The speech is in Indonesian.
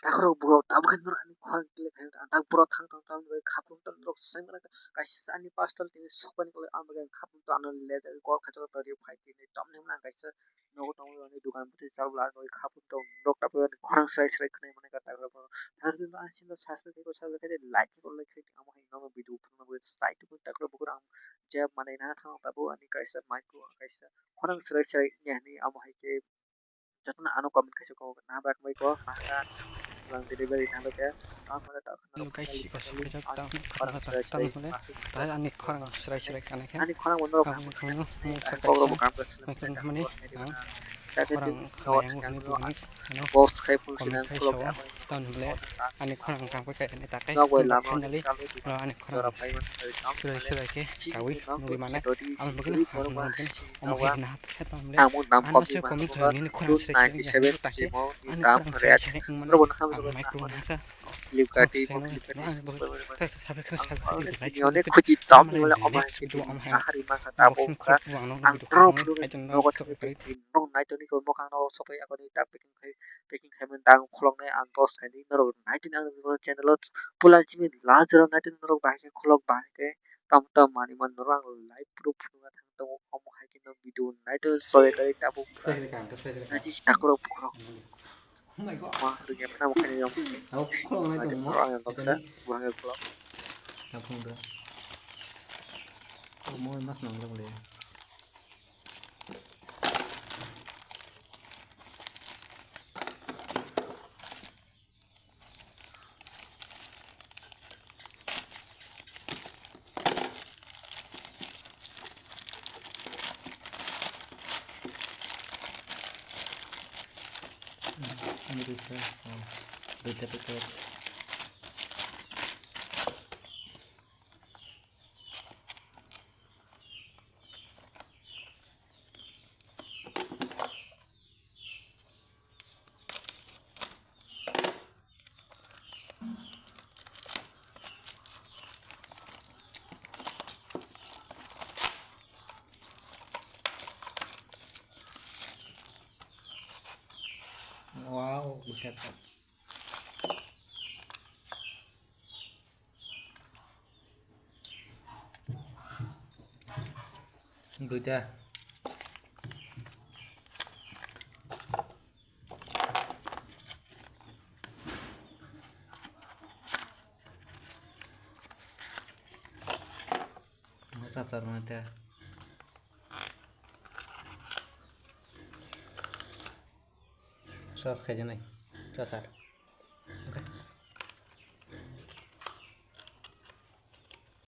Takrok bro tabakan nur ani khang kile khayo tak bro thang thang thang bai khapum tan rok sai mana kaisa ani pastal tini sokani kole amaga khapum to anon le ko khajo to ri phai tini tom ne mana kaisa nogo tom ani dukan putih chalula noi khapum to rok ta bai khang sai sai khne mana ka tak bro har din asin no sasne ko sa khaje like ko le khiti amo hi no video phun bai sai tu tak ro bukur am je mana na thang ta bu ani kaisa micro kaisa khorang sai sai ni amo hi ke jatna ano comment kaisa ko na bak mai ko maka lang delivery na lo kaya tahun mana tak kena Lukai kali si kosa kali kejap ani tang orang kata serai tang serai mule masuk tahu orang anik orang korang serai kan kan ani korang bener kamu kamu kamu sini mu ani kau kaisa bukan bersih kan saya tak mani keluar dari ang mana saya korang ketin kana lewat yang yang hani lo bunik ano bos saya pun komen sinan kaisa kalau wa apa ini tan mule orang tak anik korang kang pakai ani takai nggak boleh untuk lama ini finally kalau dukan lo anik korang cara payment dari tahun serai malah serai ke sini kawi pun nggak nuli pun mana setori am sini mungkin turi am baru mah mungkin sini om tawa hai na pakai tan mule namun nam an kopi masih mah komen semoga tuh ini korang June serai serai ya 97 takai mau di anik ram korang serai red serai yang mana terus pun kamu ang juga nak micro mana naka Flipkart Hoax mau channel Flipkart no ang super bagus sabi ko sabi ko Ang like sinione lipit kuji tayo tom malay wala oma next ke video tin am hang kahari man kata po unboxing ka khulp wang no ang video tro khang pulu I don't know no ko to thani kari tin nong nai to ni ko mo khang no sopai ako ni ta packing khai man dang kholong nai ang tos khai ni no nai tin ang no channel pulan chimi la jero nai tin no ba ke kholok ba ke tam tam mani man no ang live proof no thang to om hai ke no video nai to sore kari ta po ka Saya na kan ji takro pukro oh my god ma ru ge mana mo khai ni yom ke aku kalau ngai nai tuh tin mau no ang itu doksa nih buang ke kholok langsung udah mau mas nongkrong deh ini bisa beda beda wow buset beda sasar nanti sas kayak nih sasar